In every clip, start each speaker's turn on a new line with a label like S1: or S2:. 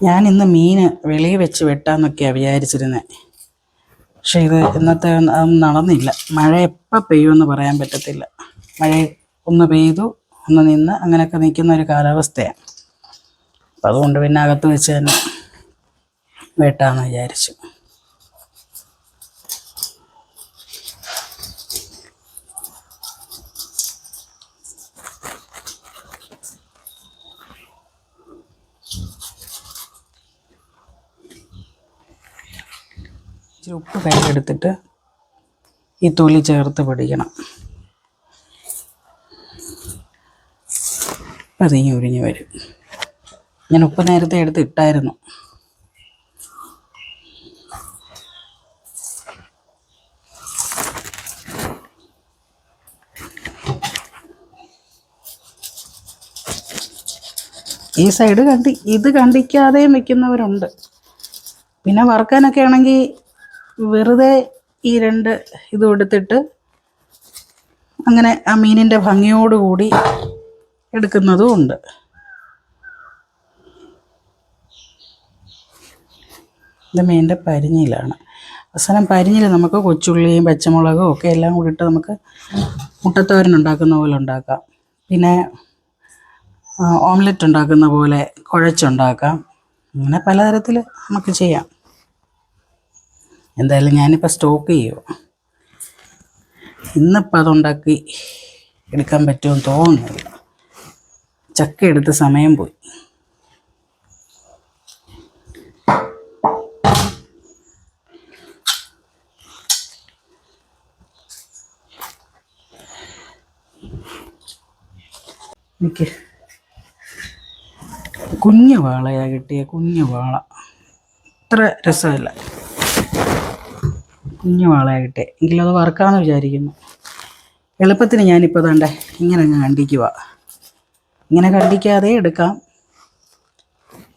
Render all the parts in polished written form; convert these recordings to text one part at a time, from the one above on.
S1: ഞാൻ ഇന്ന് മീൻ വെളിയിൽ വെച്ച് വെട്ടാമെന്നൊക്കെയാണ് വിചാരിച്ചിരുന്നത്. പക്ഷേ ഇത് ഇന്നത്തെ നടന്നില്ല. മഴ എപ്പോൾ പെയ്യുമെന്ന് പറയാൻ പറ്റത്തില്ല. മഴ ഒന്ന് പെയ്തു ഒന്ന് നിന്ന് അങ്ങനെയൊക്കെ നിൽക്കുന്ന ഒരു കാലാവസ്ഥയാണ്. അപ്പം അതുകൊണ്ട് പിന്നെ അകത്ത് വെച്ച് തന്നെ വെട്ടാമെന്ന് വിചാരിച്ചു. ഇച്ചിരി ഉപ്പ് കയ്യിലെടുത്തിട്ട് ഈ തൊലി ചേർത്ത് പിടിക്കണം. പതിങ്ങി ഉരിഞ്ഞ് വരും. ഞാൻ ഉപ്പ് നേരത്തെ എടുത്ത് ഇട്ടായിരുന്നു. ഈ സൈഡ് ഇത് കണ്ടിക്കാതെയും വെക്കുന്നവരുണ്ട്. പിന്നെ വറുക്കാനൊക്കെ ആണെങ്കിൽ വെറുതെ ഈ രണ്ട് ഇതും എടുത്തിട്ട് അങ്ങനെ ആ മീനിൻ്റെ ഭംഗിയോടുകൂടി എടുക്കുന്നതും ഉണ്ട്. ഇത് മീനിൻ്റെ പരിഞ്ഞിലാണ്. അവസാനം പരിഞ്ഞിൽ നമുക്ക് കൊച്ചുള്ളിയും പച്ചമുളകും ഒക്കെ എല്ലാം കൂടി ഇട്ട് നമുക്ക് മുട്ടത്തോരൻ ഉണ്ടാക്കുന്ന പോലെ ഉണ്ടാക്കാം. പിന്നെ ഓംലെറ്റ് ഉണ്ടാക്കുന്ന പോലെ കുഴച്ചുണ്ടാക്കാം. അങ്ങനെ പലതരത്തിൽ നമുക്ക് ചെയ്യാം. എന്തായാലും ഞാനിപ്പോൾ സ്റ്റോക്ക് ചെയ്യുമോ, ഇന്നിപ്പോൾ അതുണ്ടാക്കി എടുക്കാൻ പറ്റുമെന്ന് തോന്നുന്നില്ല. ചക്ക എടുത്ത് സമയം പോയി. എനിക്ക് കുഞ്ഞു വാളയാണ് കിട്ടിയ, കുഞ്ഞു വാള. അത്ര രസമില്ല, കുഞ്ഞു വാളയാണ് കിട്ടിയ. എങ്കിലും അത് വറുക്കാമെന്ന് വിചാരിക്കുന്നു. എളുപ്പത്തിന് ഞാനിപ്പോൾ വേണ്ടേ ഇങ്ങനെ അങ്ങ് കണ്ടിക്കുക. ഇങ്ങനെ കണ്ടിക്കാതെ എടുക്കാം.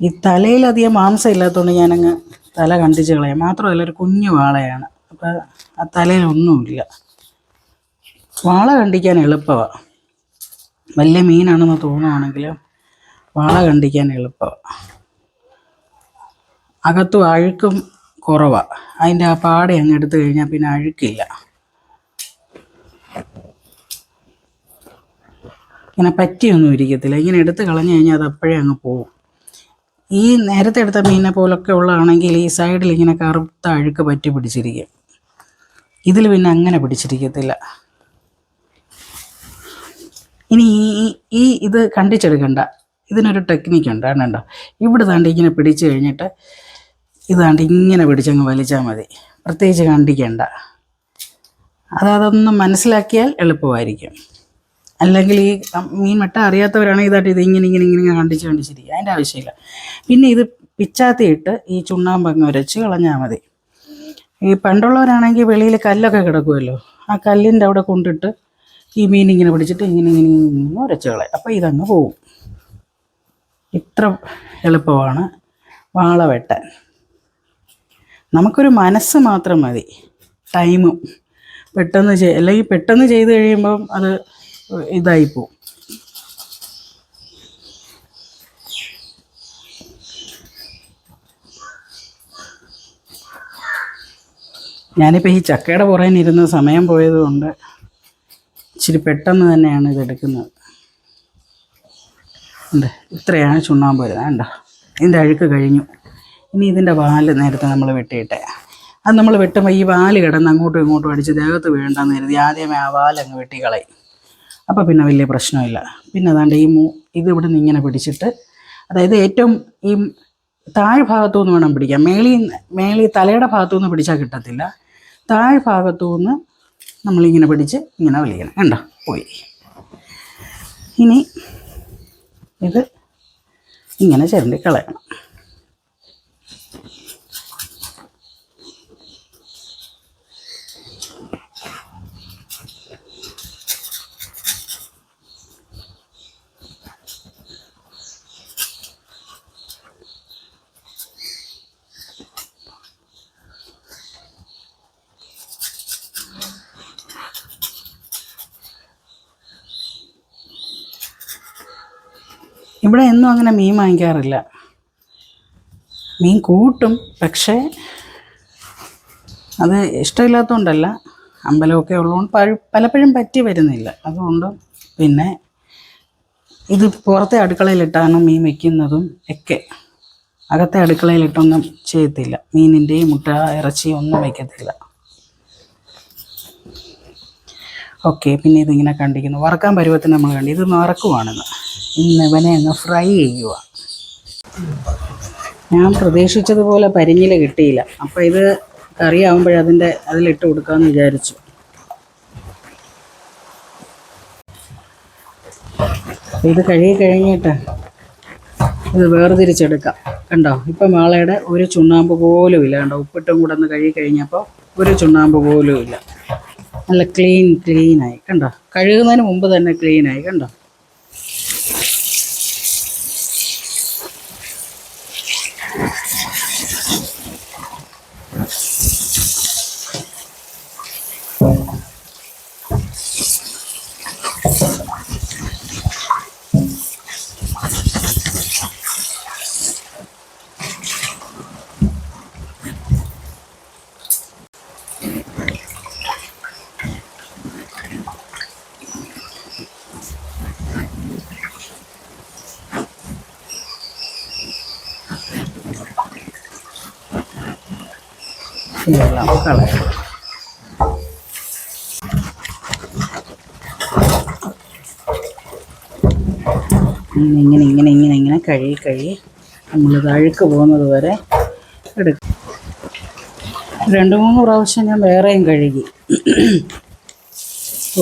S1: ഈ തലയിലധികം മാംസം ഇല്ലാത്തതുകൊണ്ട് ഞാനങ്ങ് തല കണ്ടിച്ച് കളയാം. മാത്രമല്ല ഒരു കുഞ്ഞു വാളയാണ്, അപ്പം ആ തലയിലൊന്നുമില്ല. വാള കണ്ടിക്കാൻ എളുപ്പമാണ്. വലിയ മീനാണെന്ന് തോന്നുവാണെങ്കിലും വാള കണ്ടിക്കാൻ എളുപ്പമാണ്. അകത്തും അഴുക്കും കുറവാണ്. അതിൻ്റെ ആ പാട അങ്ങ് എടുത്തു കഴിഞ്ഞാൽ പിന്നെ അഴുക്കില്ല. ഇങ്ങനെ പറ്റിയൊന്നും ഇരിക്കത്തില്ല. ഇങ്ങനെ എടുത്ത് കളഞ്ഞു കഴിഞ്ഞാൽ അത് അപ്പോഴേ അങ്ങ് പോവും. ഈ നേരത്തെ എടുത്ത മീനിനെ പോലൊക്കെ ഉള്ളതാണെങ്കിൽ ഈ സൈഡിൽ ഇങ്ങനെ കറുത്ത അഴുക്ക് പറ്റി പിടിച്ചിരിക്കും. ഇതിൽ പിന്നെ അങ്ങനെ പിടിച്ചിരിക്കത്തില്ല. ഇനി ഇത് കണ്ടിച്ചെടുക്കണ്ട. ഇതിനൊരു ടെക്നിക്കുണ്ട്. കണ്ടോ, ഇവിടെ താണ്ട് ഇങ്ങനെ പിടിച്ചു കഴിഞ്ഞിട്ട് ഇതാണ്ട് ഇങ്ങനെ പിടിച്ചങ്ങ് വലിച്ചാൽ മതി. പ്രത്യേകിച്ച് കണ്ടിക്കണ്ട. അതൊന്ന് മനസ്സിലാക്കിയാൽ എളുപ്പമായിരിക്കും. അല്ലെങ്കിൽ ഈ മീൻ വെട്ട അറിയാത്തവരാണെങ്കിൽ ഇതായിട്ട് ഇത് ഇങ്ങനെ കണ്ടിച്ചിരിക്കുക. അതിൻ്റെ ആവശ്യമില്ല. പിന്നെ ഇത് പിച്ചാത്തിയിട്ട് ഈ ചുണ്ണാമ്പങ്ങ് ഉരച്ച് കളഞ്ഞാൽ മതി. ഈ പണ്ടുള്ളവരാണെങ്കിൽ വെളിയിൽ കല്ലൊക്കെ കിടക്കുമല്ലോ, ആ കല്ലിൻ്റെ അവിടെ കൊണ്ടിട്ട് ഈ മീൻ ഇങ്ങനെ പിടിച്ചിട്ട് ഇങ്ങനെ ഉരച്ച് കളയും. അപ്പോൾ ഇതങ്ങ് പോവും. ഇത്ര എളുപ്പമാണ് വാള വെട്ടാൻ. നമുക്കൊരു മനസ്സ് മാത്രം മതി, ടൈമും. അല്ലെങ്കിൽ പെട്ടെന്ന് ചെയ്ത് കഴിയുമ്പം അത് ഇതായിപ്പോവും. ഞാനിപ്പോൾ ഈ ചക്കയുടെ പുറകിനിരുന്ന് സമയം പോയതുകൊണ്ട് ഇച്ചിരി പെട്ടെന്ന് തന്നെയാണ് ഇതെടുക്കുന്നത്. ഉണ്ട്, ഇത്രയാണ് ചുണ്ണാമ്പ് വരുന്നത്. കണ്ടോ, ഇതിൻ്റെ അഴുക്ക് കഴിഞ്ഞു. ഇനി ഇതിൻ്റെ വാല് നേരത്തെ നമ്മൾ വെട്ടിയിട്ടേ, അത് നമ്മൾ വെട്ടുമ്പോൾ ഈ വാല് കിടന്ന് അങ്ങോട്ടും ഇങ്ങോട്ടും അടിച്ച് ദേഹത്ത് വീഴണ്ടെന്ന് കരുതി ആദ്യമേ ആ വാലങ്ങ് വെട്ടിക്കളയും. അപ്പോൾ പിന്നെ വലിയ പ്രശ്നമില്ല. പിന്നെ അതാണ്ട് ഇത് ഇവിടെ നിന്ന് ഇങ്ങനെ പിടിച്ചിട്ട്, അതായത് ഏറ്റവും ഈ താഴ്ഭാഗത്തു നിന്ന് വേണം പിടിക്കാം. മേളി തലയുടെ ഭാഗത്തു നിന്ന് പിടിച്ചാൽ കിട്ടത്തില്ല. താഴ്ഭാഗത്തു നിന്ന് നമ്മളിങ്ങനെ പിടിച്ച് ഇങ്ങനെ വലിക്കണം. കണ്ടോ, പോയി. ഇനി ഇത് ഇങ്ങനെ ചിരണ്ടി കളയണം. ഇവിടെ എന്നും അങ്ങനെ മീൻ വാങ്ങിക്കാറില്ല. മീൻ കൂട്ടും, പക്ഷേ അത് ഇഷ്ടമില്ലാത്തതുകൊണ്ടല്ല, അമ്പലമൊക്കെ ഉള്ളതുകൊണ്ട് പലപ്പോഴും പറ്റി വരുന്നില്ല. അതുകൊണ്ട് പിന്നെ ഇത് പുറത്തെ അടുക്കളയിലിട്ടാണ് മീൻ വയ്ക്കുന്നതും ഒക്കെ. അകത്തെ അടുക്കളയിലിട്ടൊന്നും ചെയ്യത്തില്ല. മീനിൻ്റെയും മുട്ട ഇറച്ചി ഒന്നും വയ്ക്കത്തില്ല. ഓക്കെ, പിന്നെ ഇതിങ്ങനെ കണ്ടിരിക്കുന്നു. വറക്കാൻ പരുവത്തിന് നമ്മൾ കണ്ടു. ഇത് വറക്കുവാണെന്ന്. ഇന്ന് ഇവനെ അങ്ങ് ഫ്രൈ ചെയ്യുക. ഞാൻ പ്രതീക്ഷിച്ചതുപോലെ പരിഞ്ഞിൽ കിട്ടിയില്ല. അപ്പോൾ ഇത് അതിലിട്ട് കൊടുക്കാമെന്ന് വിചാരിച്ചു. ഇത് കഴുകി കഴിഞ്ഞിട്ട് ഇത് വേർതിരിച്ചെടുക്കാം. കണ്ടോ, ഇപ്പം വാളയുടെ ഒരു ചുണ്ണാമ്പ് പോലും ഇല്ല. കണ്ടോ, ഉപ്പിട്ടും കൂടെ ഒന്ന് കഴുകി കഴിഞ്ഞപ്പോൾ ഒരു ചുണ്ണാമ്പ് പോലും ഇല്ല. നല്ല ക്ലീനായി. കണ്ടോ, കഴുകുന്നതിന് മുമ്പ് തന്നെ ക്ലീനായി. കണ്ടോ, ഇതെല്ലാം കളയാം. ഇങ്ങനെ കഴുകി നമ്മളിത് അഴുക്ക് പോകുന്നത് വരെ എടുക്കും. 2-3 പ്രാവശ്യം ഞാൻ വേറെയും കഴുകി.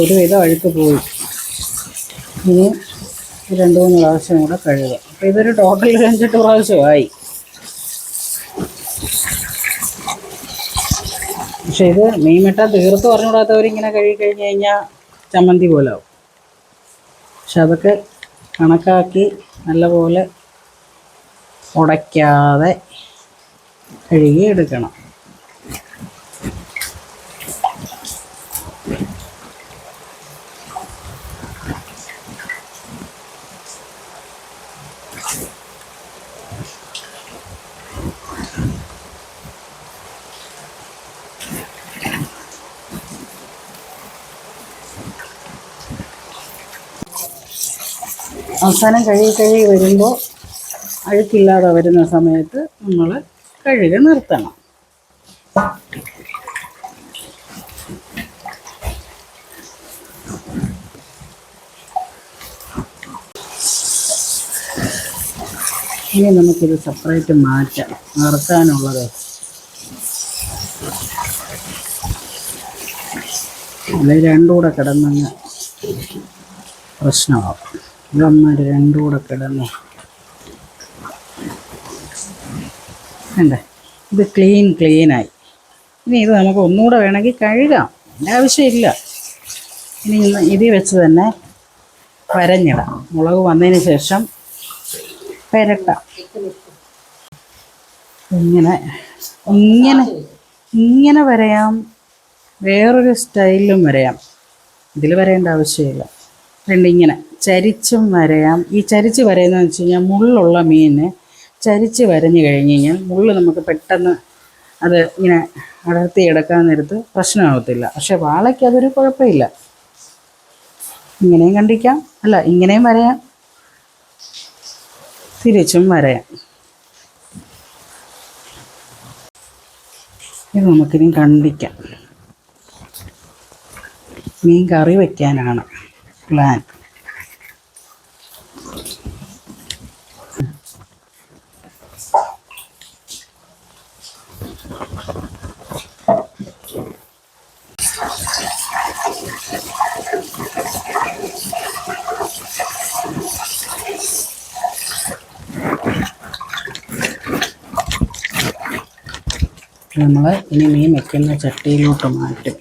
S1: ഒരുവിധം അഴുക്ക് പോയി. ഇനി 2-3 പ്രാവശ്യം കൂടെ കഴുകുക. അപ്പോൾ ഇതൊരു ടോട്ടൽ 5-8 പ്രാവശ്യമായി. പക്ഷേ ഇത് മീൻ വെട്ടാൻ തീർത്ത് പറഞ്ഞുകൂടാത്തവരിങ്ങനെ കഴുകി കഴിഞ്ഞ് കഴിഞ്ഞാൽ ചമ്മന്തി പോലെ ആവും. പക്ഷെ അതൊക്കെ കണക്കാക്കി നല്ലപോലെ ഉടയ്ക്കാതെ കഴുകി എടുക്കണം. അവസാനം കഴുകി വരുമ്പോൾ അഴുക്കില്ലാതെ വരുന്ന സമയത്ത് നമ്മൾ കഴുകി നിർത്തണം. ഇനി നമുക്കിത് സെപ്പറേറ്റ് മാറ്റാം. നിർത്താനുള്ളത് അല്ലെങ്കിൽ രണ്ടും കൂടെ കിടന്നങ്ങ് പ്രശ്നമാവും. ഇവന്മാർ രണ്ടും കൂടെ കിടന്ന് വേണ്ടേ. ഇത് ക്ലീനായി. ഇനി ഇത് നമുക്ക് ഒന്നുകൂടെ വേണമെങ്കിൽ കഴുകാം, അതിൻ്റെ ആവശ്യമില്ല. ഇനി ഇതിൽ വെച്ച് തന്നെ വരഞ്ഞിടാം. മുളക് വന്നതിന് ശേഷം പുരട്ടാം. ഇങ്ങനെ വരയാം, വേറൊരു സ്റ്റൈലിലും വരയാം. ഇതിൽ വരേണ്ട ആവശ്യമില്ല. ഇങ്ങനെ ചരിച്ചും വരയാം. ഈ ചരിച്ച് വരയുന്നതെന്ന് വെച്ച് കഴിഞ്ഞാൽ മുള്ളുള്ള മീനിന് ചരിച്ച് വരഞ്ഞു കഴിഞ്ഞ് കഴിഞ്ഞാൽ മുള്ള് നമുക്ക് പെട്ടെന്ന് അത് ഇങ്ങനെ അടർത്തിയെടുക്കാൻ നേരത്ത് പ്രശ്നമാകത്തില്ല. പക്ഷെ വാളയ്ക്ക് അതൊരു കുഴപ്പമില്ല. ഇങ്ങനെയും കണ്ടിക്കാം, അല്ല ഇങ്ങനെയും വരയാം, തിരിച്ചും വരയാം. ഇത് നമുക്കിനി കണ്ടിക്കാം. മീൻ കറി വയ്ക്കാനാണ് പ്ലാൻ. നമ്മൾ ഇനി മീൻ വെക്കുന്ന ചട്ടിയിലോട്ട് മാറ്റും.